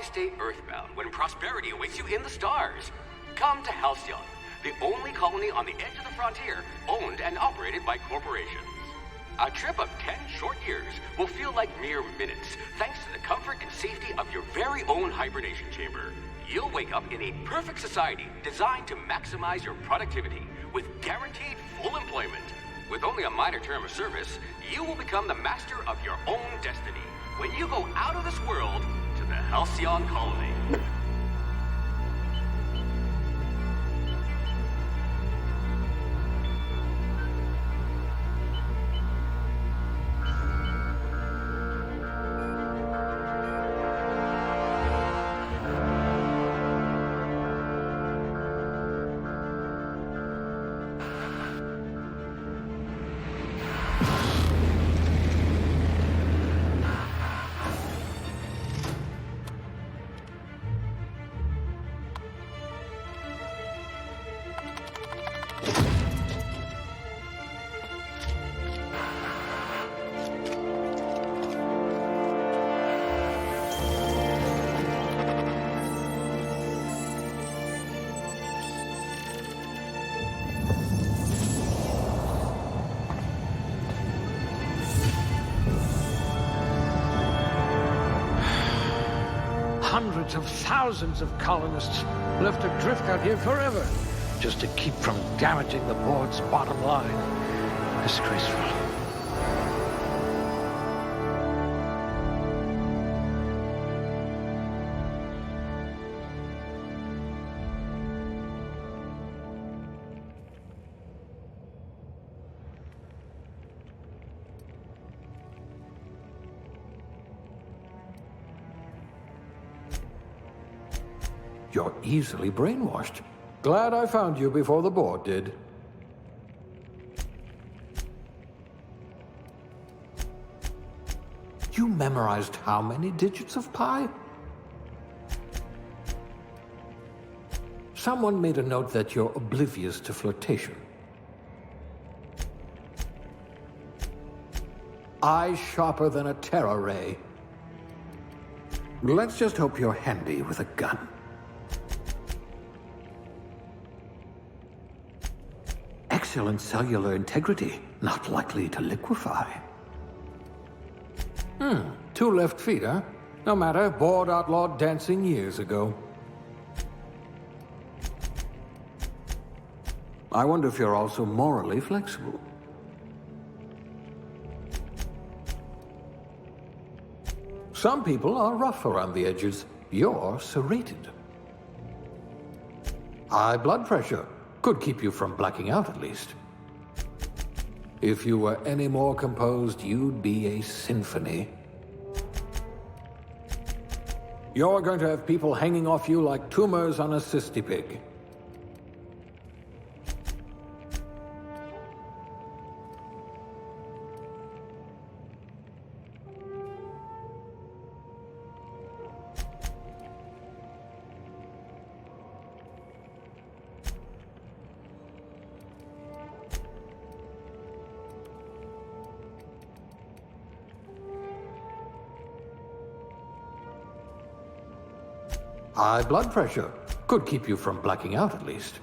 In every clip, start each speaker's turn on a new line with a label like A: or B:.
A: Why stay earthbound when prosperity awaits you in the stars? Come to Halcyon, the only colony on the edge of the frontier, owned and operated by corporations. A trip of 10 short years will feel like mere minutes, thanks to the comfort and safety of your very own hibernation chamber. You'll wake up in a perfect society designed to maximize your productivity with guaranteed full employment. With only a minor term of service, you will become the master of your own destiny when you go out of this world to the Halcyon colony.
B: Hundreds of thousands of colonists left adrift out here forever, just to keep from damaging the board's bottom line. Disgraceful.
C: You're easily brainwashed. Glad I found you before the board did. You memorized how many digits of pi? Someone made a note that you're oblivious to flirtation. Eyes sharper than a terror ray. Let's just hope you're handy with a gun. Excellent cellular integrity, not likely to liquefy. 2 left feet, huh? No matter, board outlawed dancing years ago. I wonder if you're also morally flexible. Some people are rough around the edges. You're serrated. High blood pressure. Could keep you from blacking out, at least. If you were any more composed, you'd be a symphony. You're going to have people hanging off you like tumors on a cysty pig. High blood pressure. Could keep you from blacking out, at least.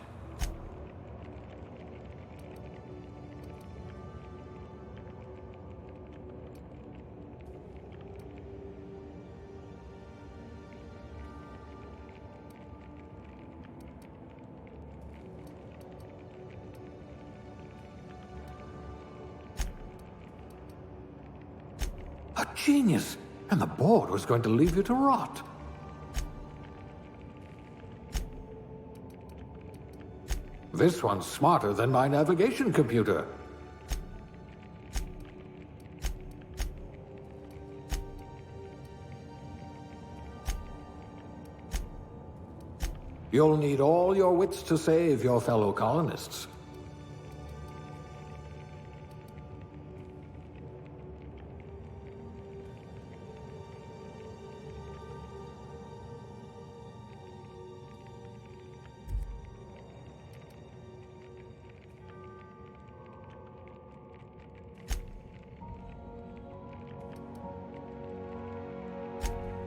C: A genius! And the board was going to leave you to rot. This one's smarter than my navigation computer. You'll need all your wits to save your fellow colonists.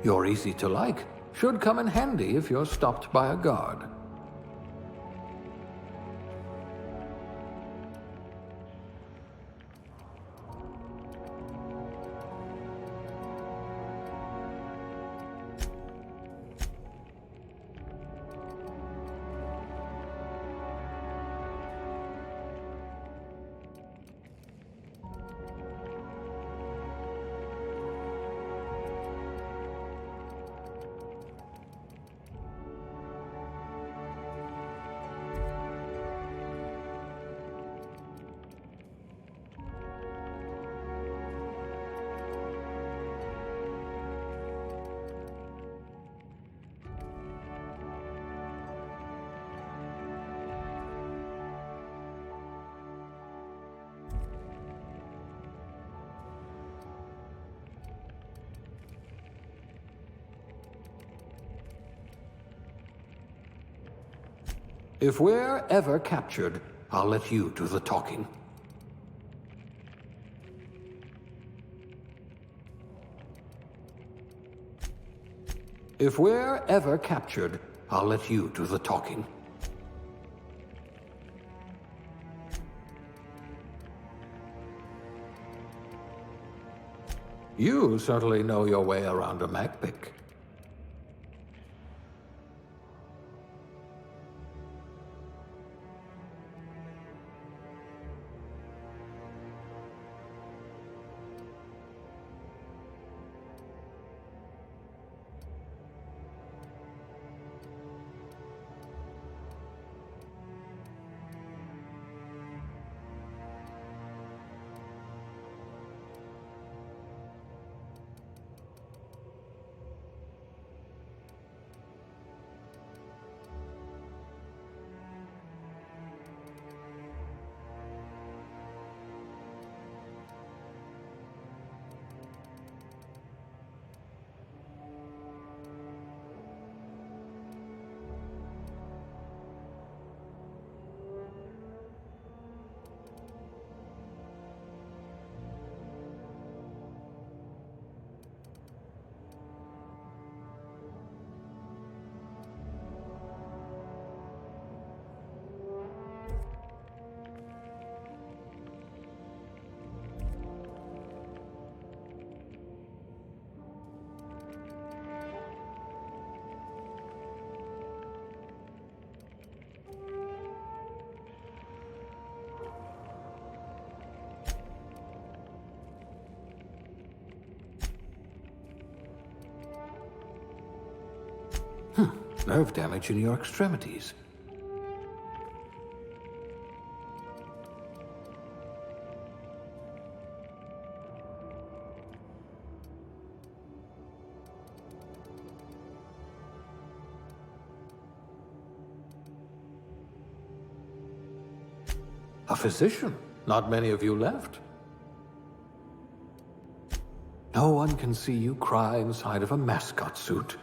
C: You're easy to like. Should come in handy if you're stopped by a guard. If we're ever captured, I'll let you do the talking. If we're ever captured, I'll let you do the talking. You certainly know your way around a Macpic. Nerve damage in your extremities. A physician? Not many of you left. No one can see you cry inside of a mascot suit.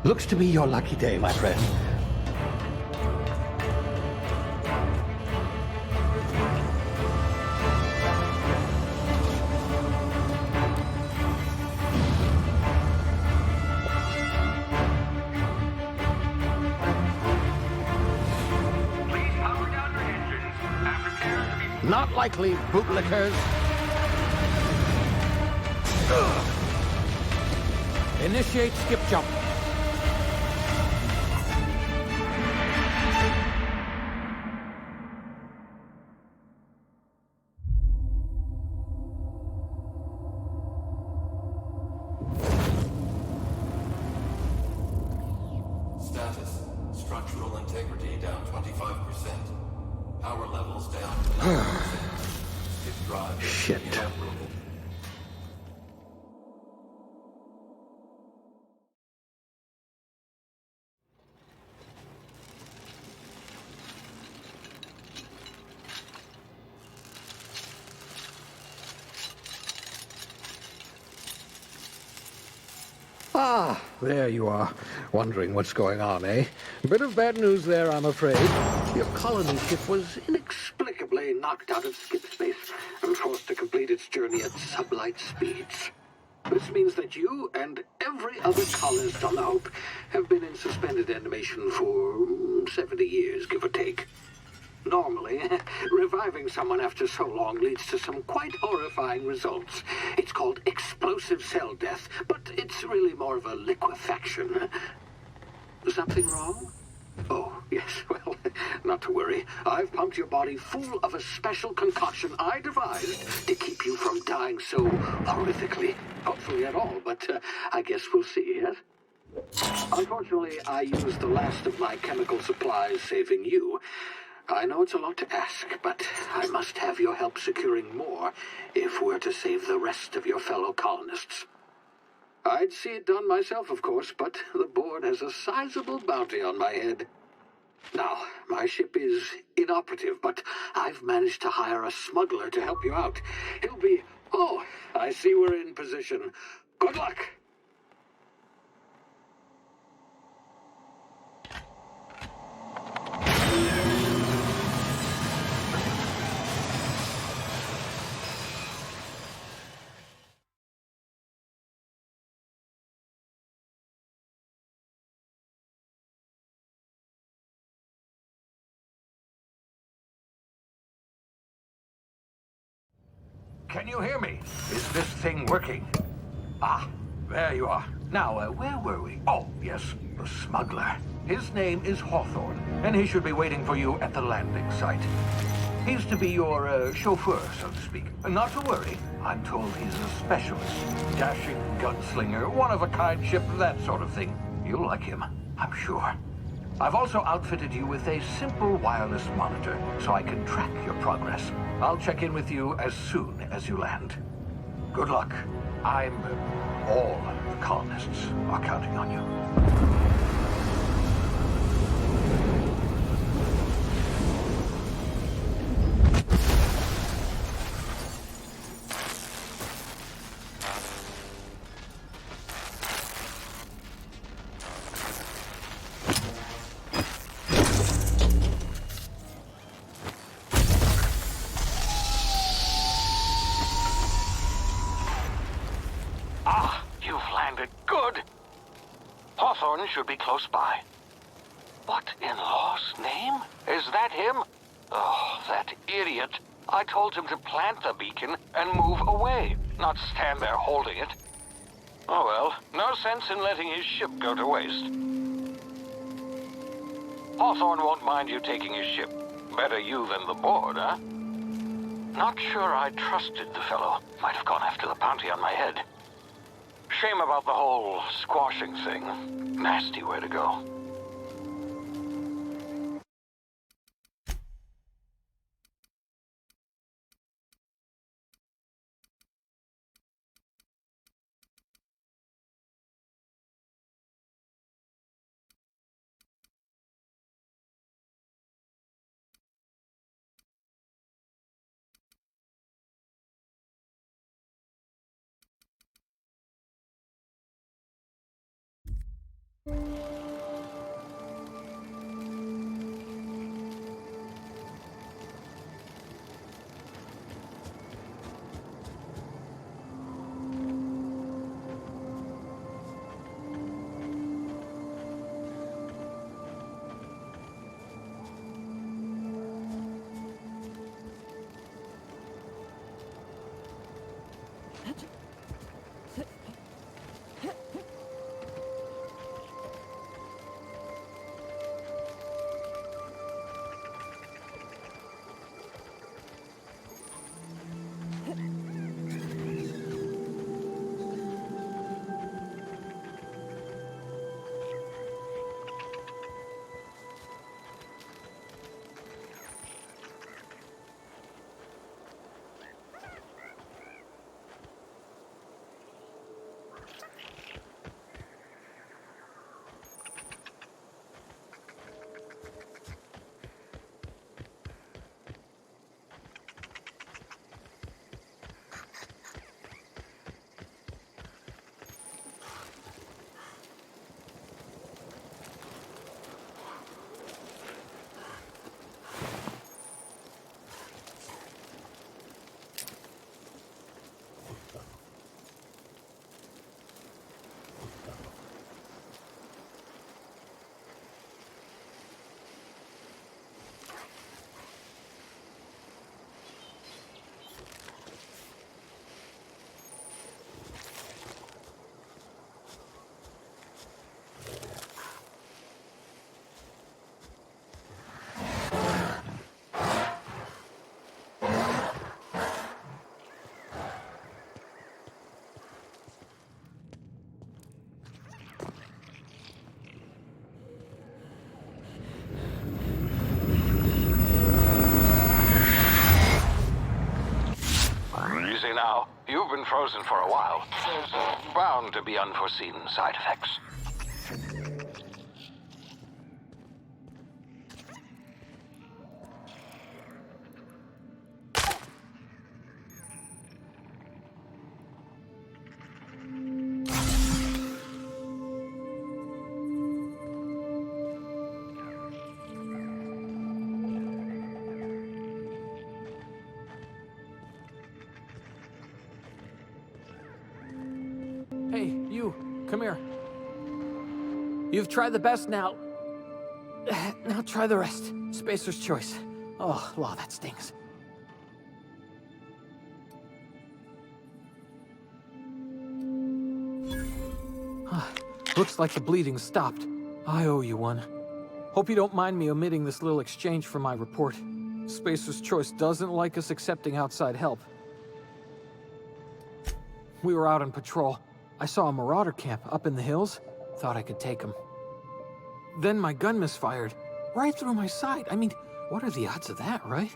B: Looks to be your lucky day, my friend.
A: Please power down your engines and prepare to be...
B: Not likely, bootlickers. Initiate skip jump.
D: Status. Structural integrity down 25%. Power levels down 11%. Skip drive
B: Shit.
D: inoperable.
B: Ah, there you are. Wondering what's going on, eh? Bit of bad news there, I'm afraid. Your colony ship was inexplicably knocked out of skip space and forced to complete its journey at sublight speeds. This means that you and every other colonist on the Hope have been in suspended animation for 70 years, give or take. Normally, reviving someone after so long leads to some quite horrifying results. It's called explosive cell death, but it's really more of a liquefaction. Something wrong? Oh, yes, well, not to worry. I've pumped your body full of a special concoction I devised to keep you from dying so horrifically. Hopefully at all, but I guess we'll see, yes? Unfortunately, I used the last of my chemical supplies saving you. I know it's a lot to ask, but I must have your help securing more if we're to save the rest of your fellow colonists. I'd see it done myself, of course, but the board has a sizable bounty on my head. Now, my ship is inoperative, but I've managed to hire a smuggler to help you out. He'll be... Oh, I see we're in position. Good luck!
E: Can you hear me? Is this thing working? Ah, there you are. Now, where were we? Oh, yes, the smuggler. His name is Hawthorne, and he should be waiting for you at the landing site. He's to be your chauffeur, so to speak. Not to worry. I'm told he's a specialist. Dashing gunslinger, one-of-a-kind ship, that sort of thing. You'll like him, I'm sure. I've also outfitted you with a simple wireless monitor, so I can track your progress. I'll check in with you as soon as you land. Good luck. All the colonists are counting on you. Ah, you've landed. Good. Hawthorne should be close by. What in law's name? Is that him? Oh, that idiot. I told him to plant the beacon and move away, not stand there holding it. Oh well, no sense in letting his ship go to waste. Hawthorne won't mind you taking his ship. Better you than the board, huh? Not sure I trusted the fellow. Might have gone after the bounty on my head. Shame about the whole squashing thing. Nasty way to go.
C: Easy now. You've been frozen for a while. There's bound to be unforeseen side effects.
F: Hey, you, come here. You've tried the best now. Now try the rest. Spacer's choice. Oh, law, that stings. Looks like the bleeding stopped. I owe you one. Hope you don't mind me omitting this little exchange from my report. Spacer's choice doesn't like us accepting outside help. We were out on patrol. I saw a marauder camp up in the hills. Thought I could take him. Then my gun misfired. Right through my side. I mean, what are the odds of that, right?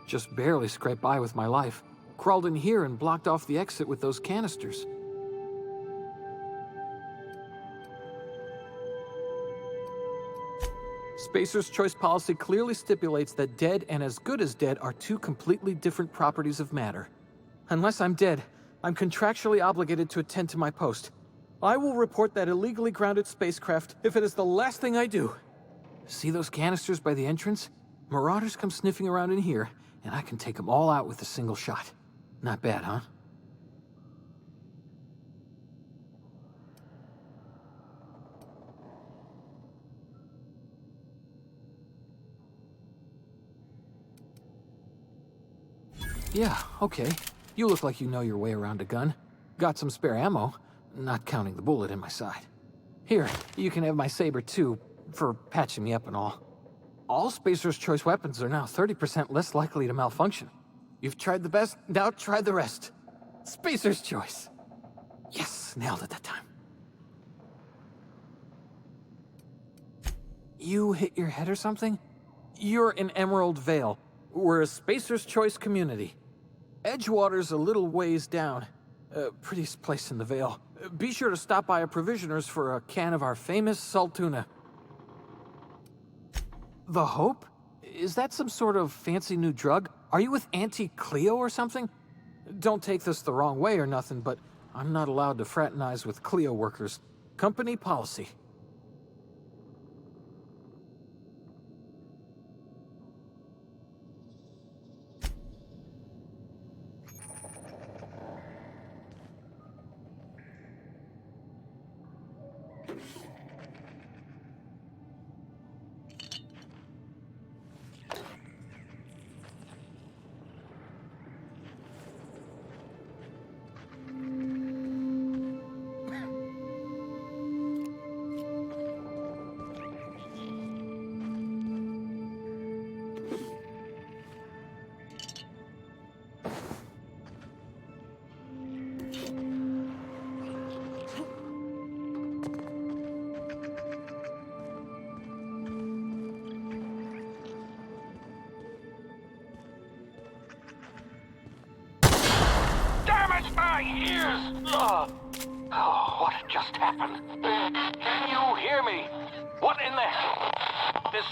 F: Just barely scraped by with my life. Crawled in here and blocked off the exit with those canisters. Spacer's choice policy clearly stipulates that dead and as good as dead are two completely different properties of matter. Unless I'm dead, I'm contractually obligated to attend to my post. I will report that illegally grounded spacecraft if it is the last thing I do. See those canisters by the entrance? Marauders come sniffing around in here, and I can take them all out with a single shot. Not bad, huh? Yeah, okay. You look like you know your way around a gun. Got some spare ammo, not counting the bullet in my side. Here, you can have my saber too, for patching me up and all. All Spacer's choice weapons are now 30% less likely to malfunction. You've tried the best, now try the rest. Spacer's choice. Yes, nailed it that time. You hit your head or something? You're in Emerald Vale. We're a Spacer's choice community. Edgewater's a little ways down. Prettiest place in the Vale. Be sure to stop by a provisioner's for a can of our famous salt tuna. The Hope? Is that some sort of fancy new drug? Are you with Auntie Cleo or something? Don't take this the wrong way or nothing, but I'm not allowed to fraternize with Cleo workers. Company policy.
E: Damage my ears! Oh, what just happened? Can you hear me? What in the hell? This...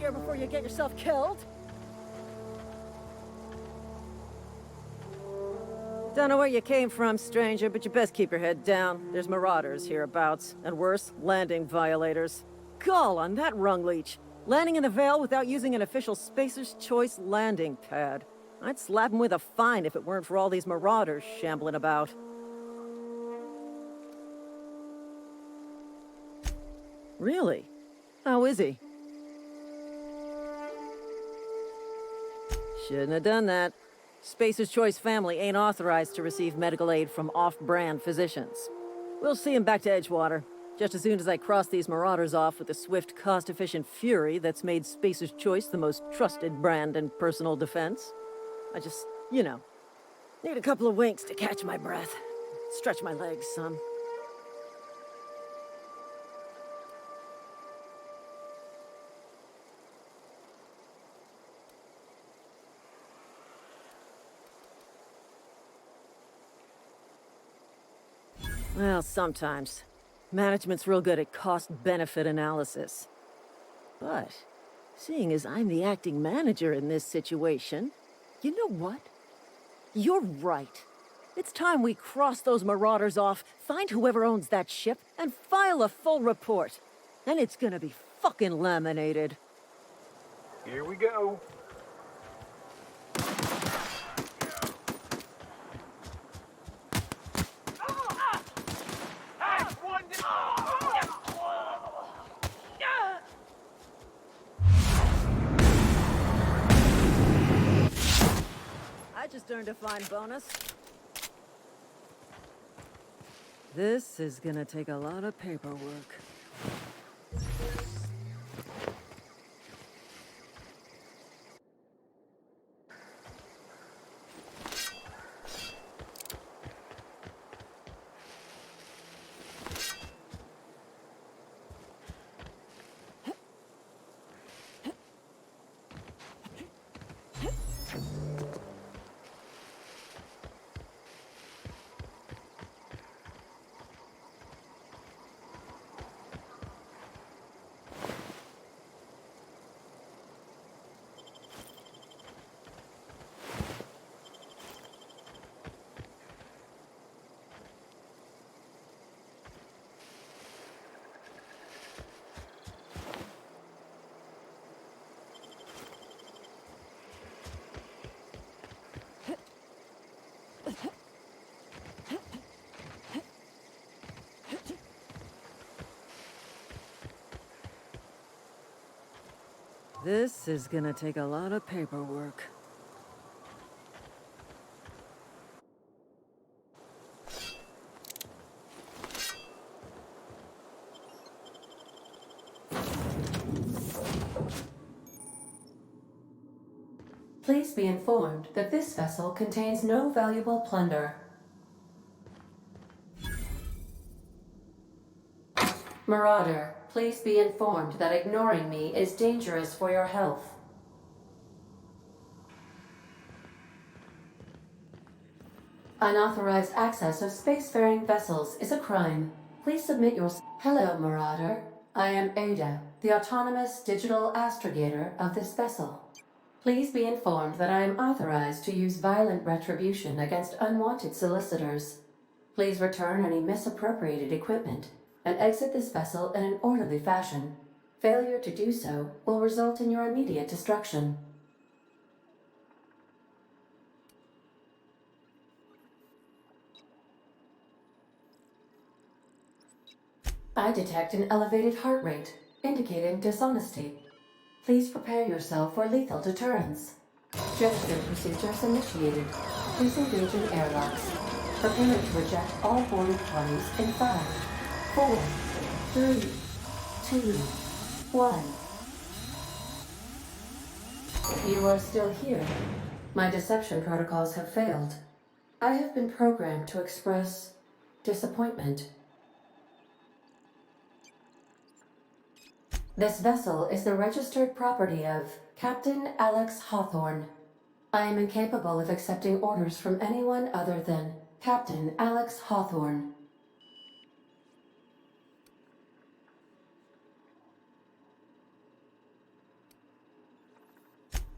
G: here before you get yourself killed. Don't know where you came from, stranger, but you best keep your head down. There's marauders hereabouts, and worse, landing violators. Gall on that rung leech. Landing in the Vale without using an official Spacer's Choice landing pad. I'd slap him with a fine if it weren't for all these marauders shambling about. Really? How is he? Shouldn't have done that. Spacer's Choice family ain't authorized to receive medical aid from off-brand physicians. We'll see him back to Edgewater, just as soon as I cross these marauders off with the swift, cost-efficient fury that's made Spacer's Choice the most trusted brand in personal defense. I just, you know, need a couple of winks to catch my breath. Stretch my legs some. Well, sometimes. Management's real good at cost-benefit analysis. But, seeing as I'm the acting manager in this situation, you know what? You're right. It's time we cross those marauders off, find whoever owns that ship, and file a full report. And it's gonna be fucking laminated.
E: Here we go.
G: I just earned a fine bonus. This is gonna take a lot of paperwork. This is gonna take a lot of paperwork.
H: Please be informed that this vessel contains no valuable plunder. Marauder, please be informed that ignoring me is dangerous for your health. Unauthorized access of spacefaring vessels is a crime. Please submit your... Hello, Marauder. I am Ada, the autonomous digital astrogator of this vessel. Please be informed that I am authorized to use violent retribution against unwanted solicitors. Please return any misappropriated equipment and exit this vessel in an orderly fashion. Failure to do so will result in your immediate destruction. I detect an elevated heart rate, indicating dishonesty. Please prepare yourself for lethal deterrence. Gesture procedures initiated. Please engage in airlocks. Prepare to eject all boarded parties in 5, 4, 3, 2, 1. You are still here. My deception protocols have failed. I have been programmed to express disappointment. This vessel is the registered property of Captain Alex Hawthorne. I am incapable of accepting orders from anyone other than Captain Alex Hawthorne.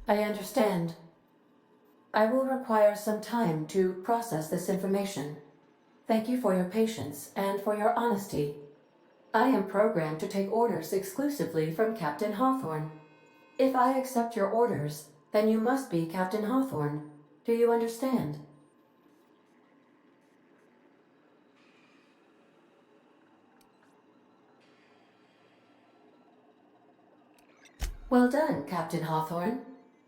H: I understand. I will require some time to process this information. Thank you for your patience and for your honesty. I am programmed to take orders exclusively from Captain Hawthorne. If I accept your orders, then you must be Captain Hawthorne. Do you understand? Well done, Captain Hawthorne.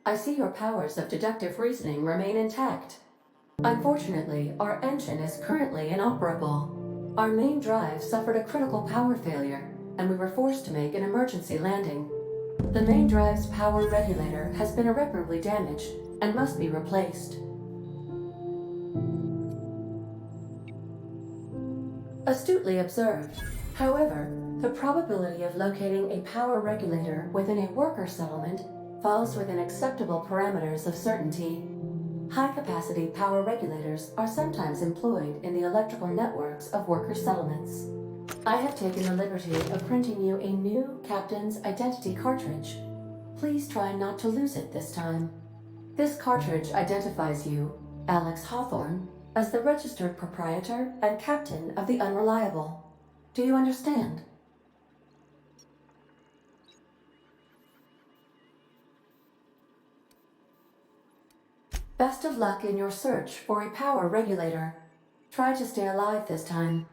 H: I see your powers of deductive reasoning remain intact. Unfortunately, our engine is currently inoperable. Our main drive suffered a critical power failure, and we were forced to make an emergency landing. The main drive's power regulator has been irreparably damaged and must be replaced. Astutely observed. However, the probability of locating a power regulator within a worker settlement falls within acceptable parameters of certainty. High-capacity power regulators are sometimes employed in the electrical networks of worker settlements. I have taken the liberty of printing you a new Captain's Identity cartridge. Please try not to lose it this time. This cartridge identifies you, Alex Hawthorne, as the registered proprietor and captain of the Unreliable. Do you understand? Best of luck in your search for a power regulator. Try to stay alive this time.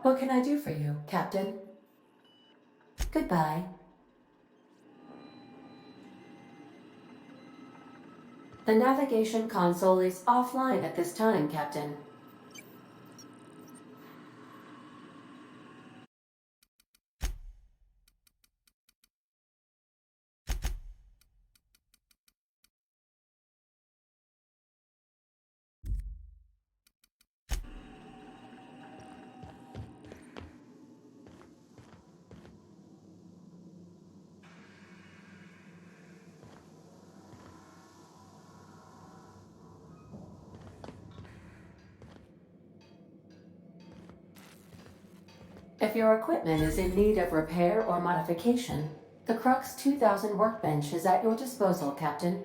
H: What can I do for you, Captain? Goodbye. The navigation console is offline at this time, Captain. If your equipment is in need of repair or modification, the Crux 2000 workbench is at your disposal, Captain.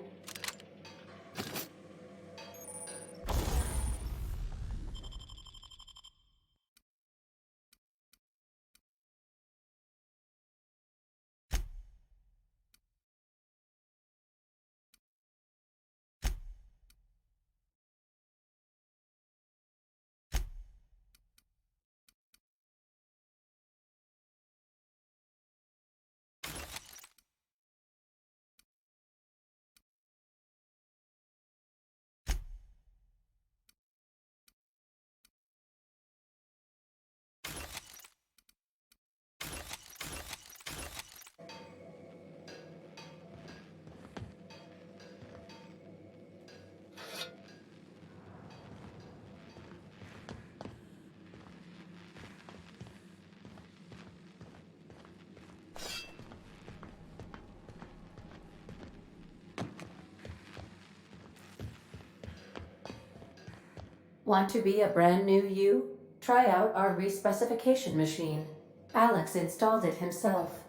H: Want to be a brand new you? Try out our respecification machine. Alex installed it himself,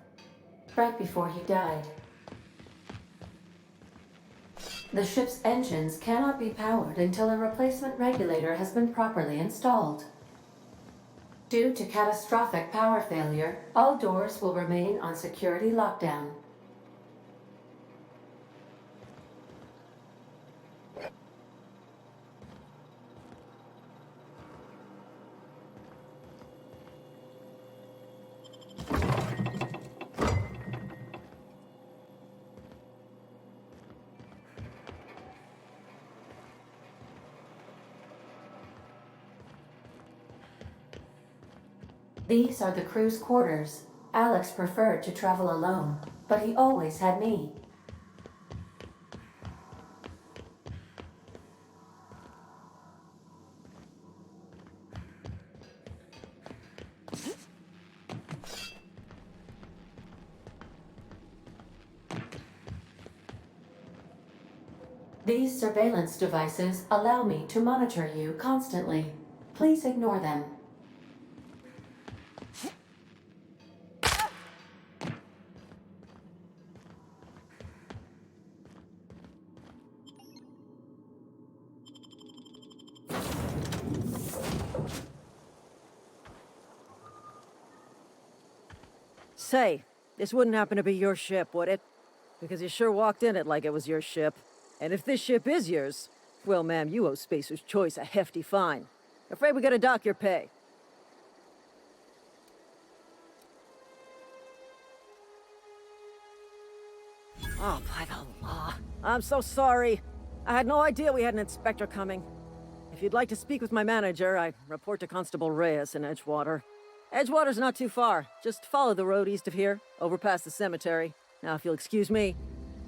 H: right before he died. The ship's engines cannot be powered until a replacement regulator has been properly installed. Due to catastrophic power failure, all doors will remain on security lockdown. These are the crew's quarters. Alex preferred to travel alone, but he always had me. These surveillance devices allow me to monitor you constantly. Please ignore them.
G: Say, this wouldn't happen to be your ship, would it? Because you sure walked in it like it was your ship. And if this ship is yours, well, ma'am, you owe Spacer's Choice a hefty fine. Afraid we gotta dock your pay. Oh, by the law. I'm so sorry. I had no idea we had an inspector coming. If you'd like to speak with my manager, I report to Constable Reyes in Edgewater. Edgewater's not too far. Just follow the road east of here, over past the cemetery. Now, if you'll excuse me,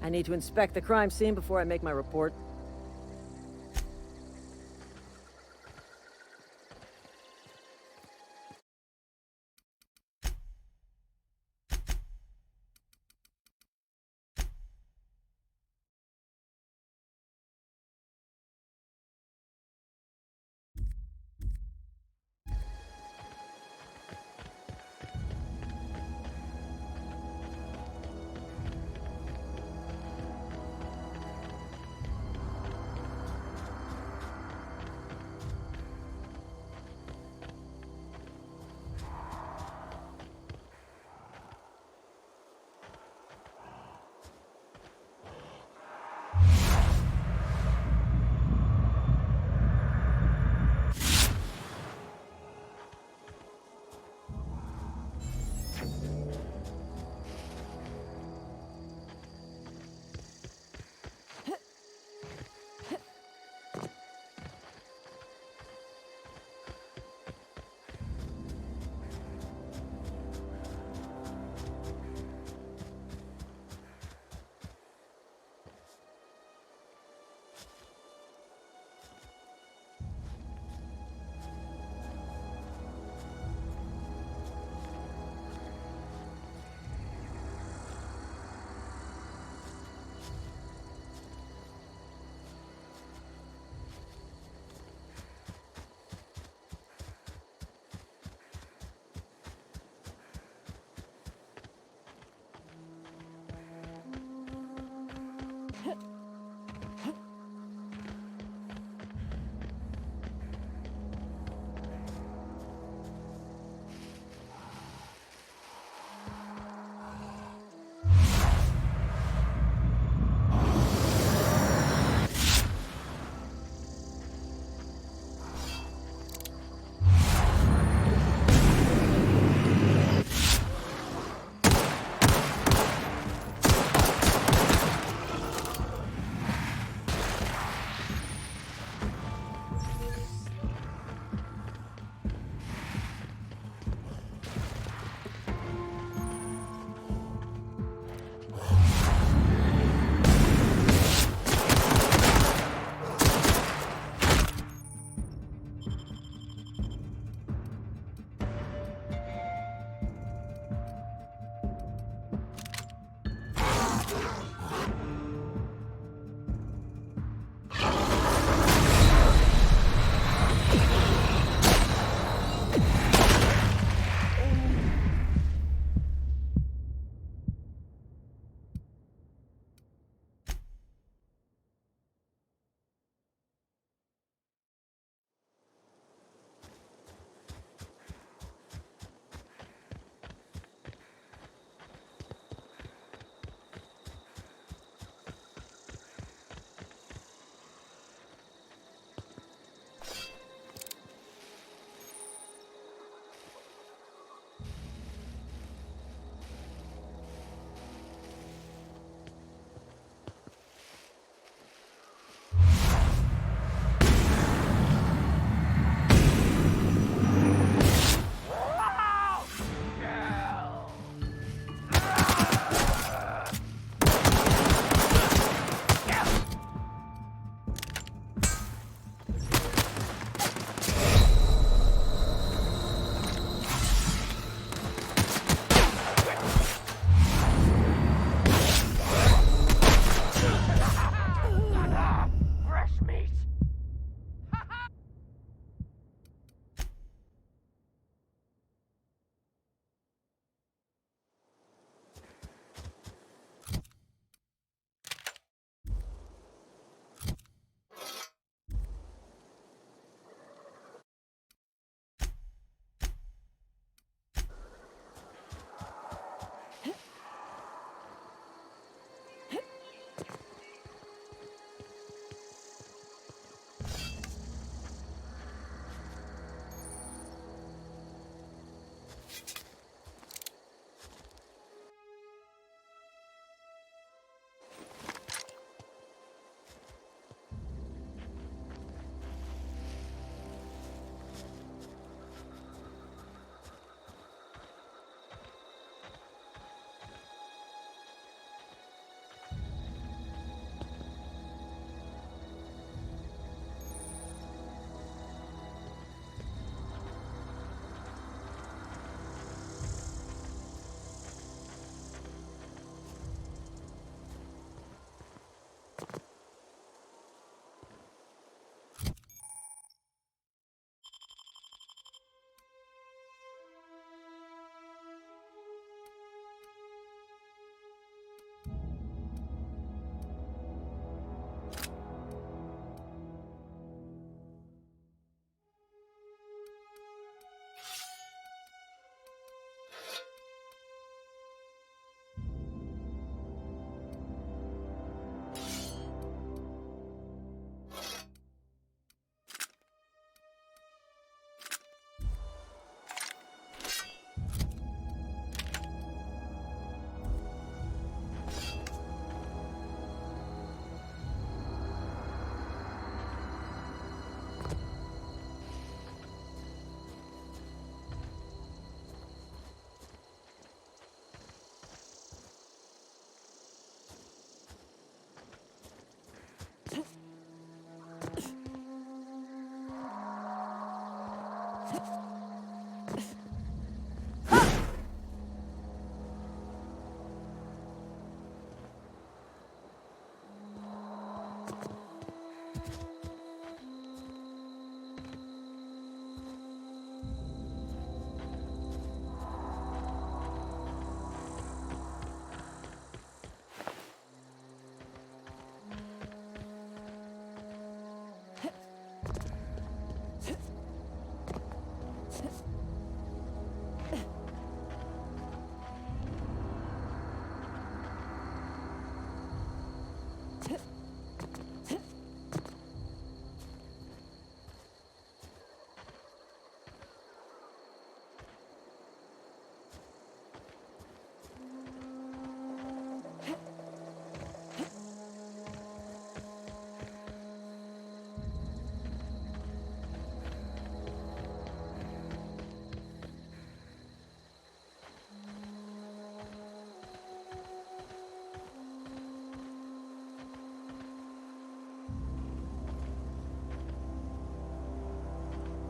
G: I need to inspect the crime scene before I make my report.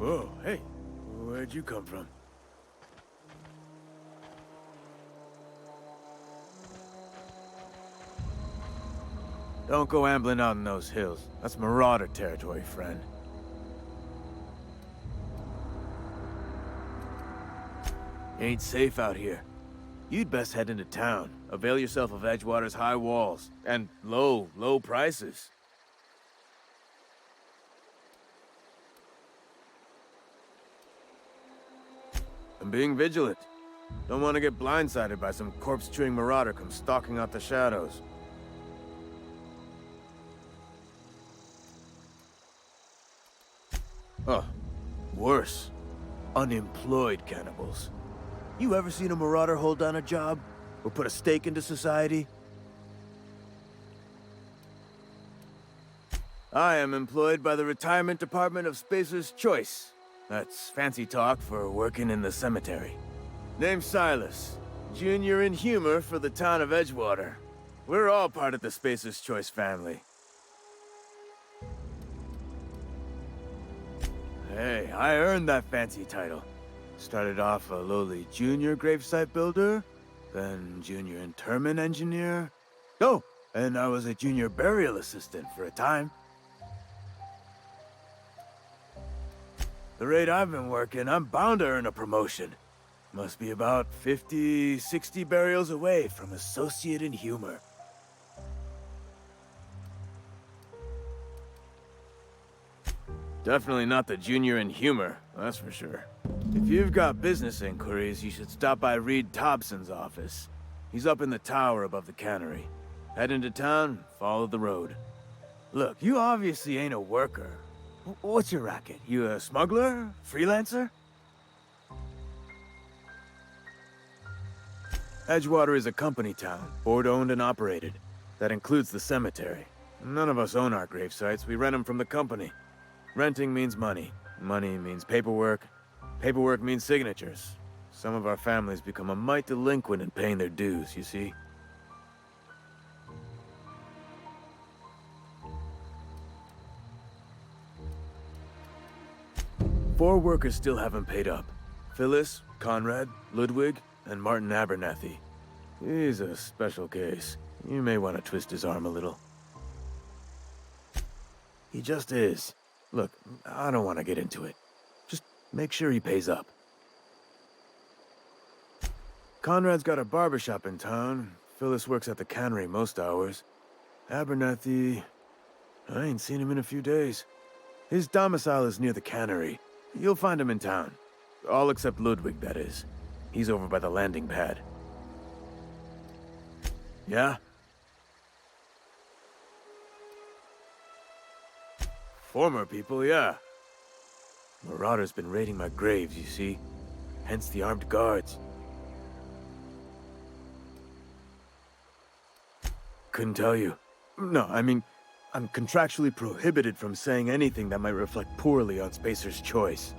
I: Whoa, hey, where'd you come from? Don't go ambling out in those hills. That's Marauder territory, friend. Ain't safe out here. You'd best head into town. Avail yourself of Edgewater's high walls. And low prices. And being vigilant. Don't want to get blindsided by some corpse-chewing marauder come stalking out the shadows. Oh, worse. Unemployed cannibals. You ever seen a marauder hold down a job? Or put a stake into society? I am employed by the Retirement Department of Spacer's Choice. That's fancy talk for working in the cemetery. Name's Silas. Junior in humor for the town of Edgewater. We're all part of the Spacer's Choice family. Hey, I earned that fancy title. Started off a lowly junior gravesite builder, then junior interment engineer. Oh, and I was a junior burial assistant for a time. The rate I've been working, I'm bound to earn a promotion. Must be about 50, 60 burials away from associate in humor. Definitely not the junior in humor, that's for sure. If you've got business inquiries, you should stop by Reed Thompson's office. He's up in the tower above the cannery. Head into town, follow the road. Look, you obviously ain't a worker. What's your racket? You a smuggler? Freelancer? Edgewater is a company town, board-owned and operated. That includes the cemetery. None of us own our gravesites, we rent them from the company. Renting means money. Money means paperwork. Paperwork means signatures. Some of our families become a mite delinquent in paying their dues, you see? Four workers still haven't paid up. Phyllis, Conrad, Ludwig, and Martin Abernathy. He's a special case. You may want to twist his arm a little. He just is. Look, I don't want to get into it. Just make sure he pays up. Conrad's got a barbershop in town. Phyllis works at the cannery most hours. Abernathy... I ain't seen him in a few days. His domicile is near the cannery. You'll find him in town. All except Ludwig, that is. He's over by the landing pad. Yeah? Former people, yeah. Marauder's been raiding my graves, you see. Hence the armed guards. Couldn't tell you. No, I mean, I'm contractually prohibited from saying anything that might reflect poorly on Spacer's Choice.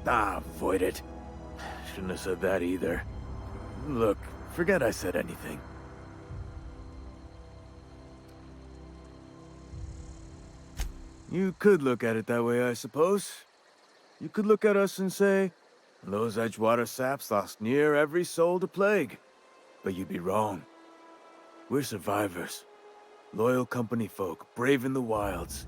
I: Avoid it. Shouldn't have said that either. Look, forget I said anything. You could look at it that way, I suppose. You could look at us and say, those Edgewater saps lost near every soul to plague. But you'd be wrong. We're survivors. Loyal company folk, brave in the wilds.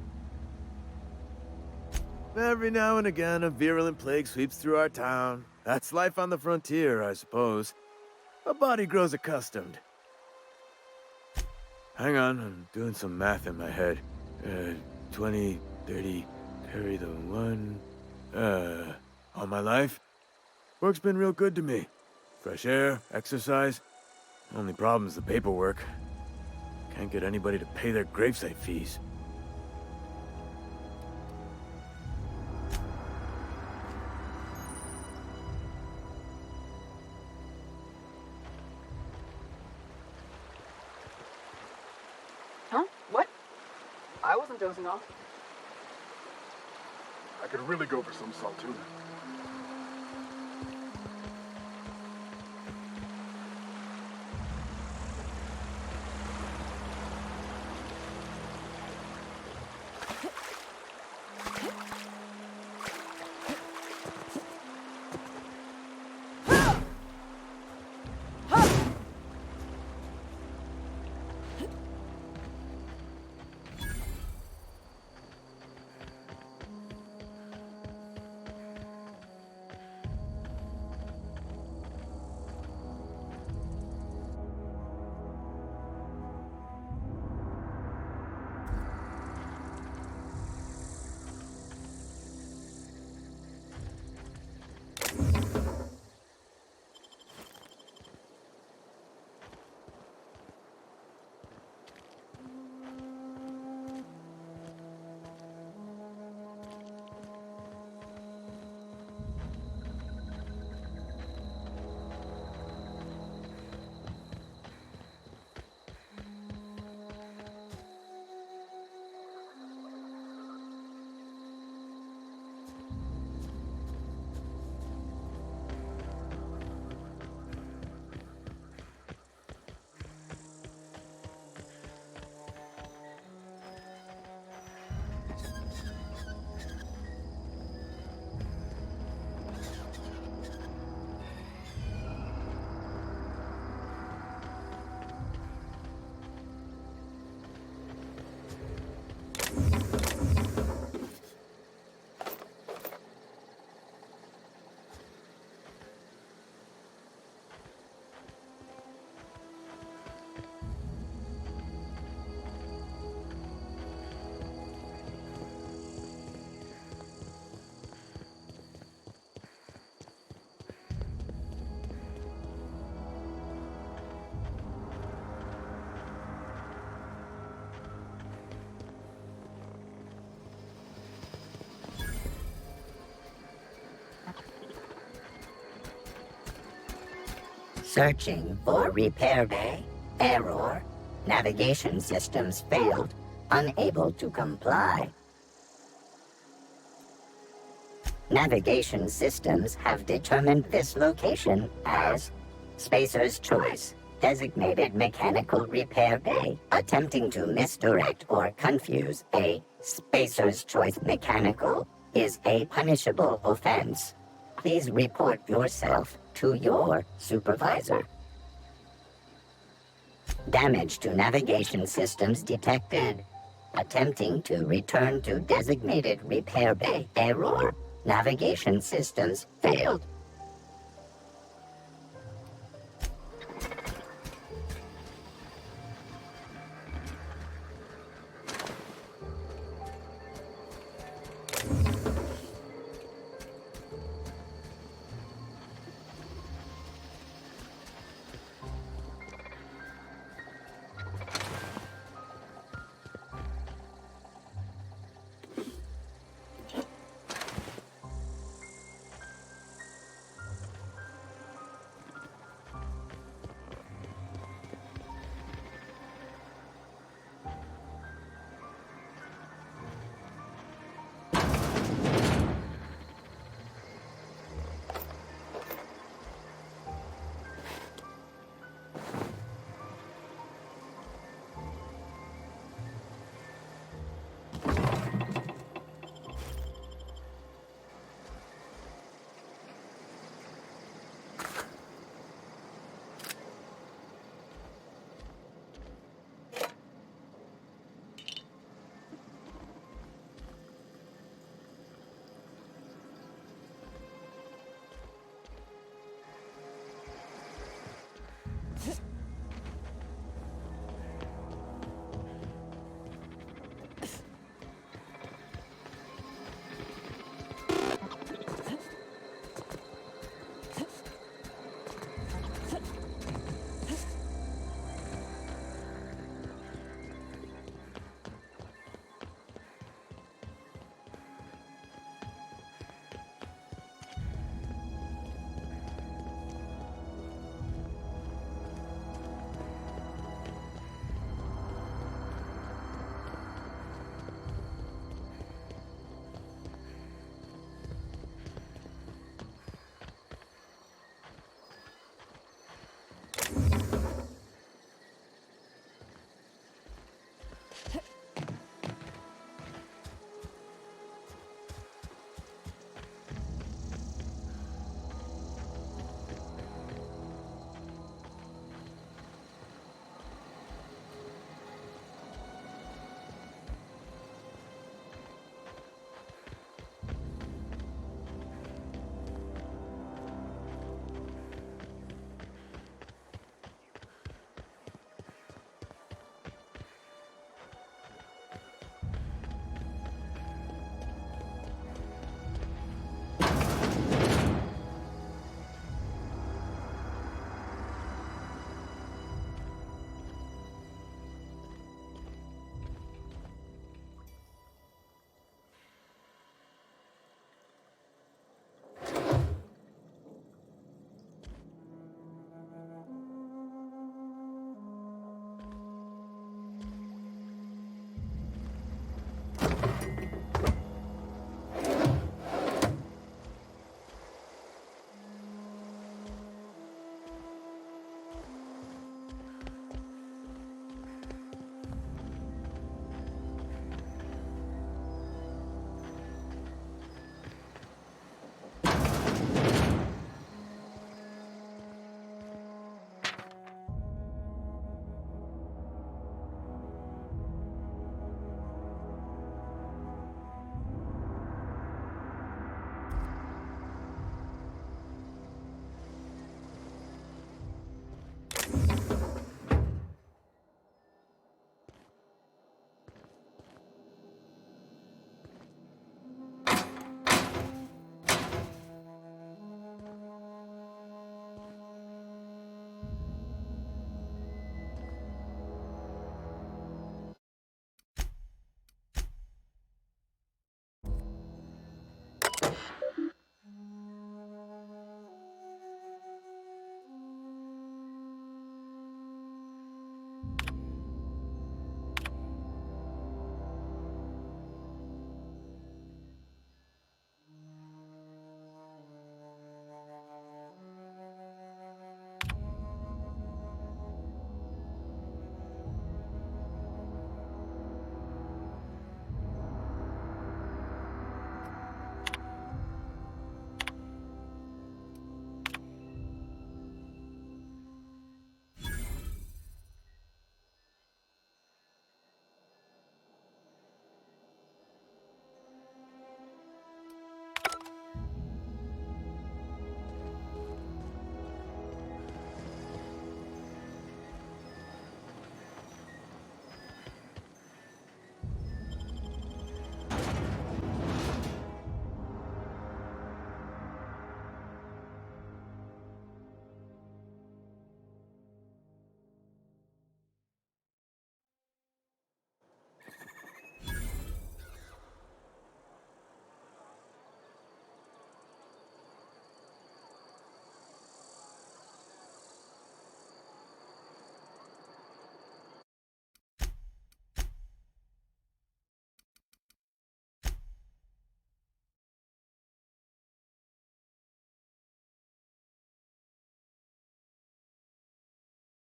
I: Every now and again, a virulent plague sweeps through our town. That's life on the frontier, I suppose. A body grows accustomed. Hang on, I'm doing some math in my head. 20, 30, carry the one... all my life? Work's been real good to me. Fresh air, exercise. Only problem's the paperwork. Can't get anybody to pay their gravesite fees.
J: Huh? What? I wasn't dozing off.
K: I could really go for some saltuna.
L: Searching for repair bay. Error. Navigation systems failed. Unable to comply. Navigation systems have determined this location as Spacer's Choice, designated mechanical repair bay. Attempting to misdirect or confuse a Spacer's Choice mechanical is a punishable offense. Please report yourself to your supervisor. Damage to navigation systems detected. Attempting to return to designated repair bay. Error. Navigation systems failed.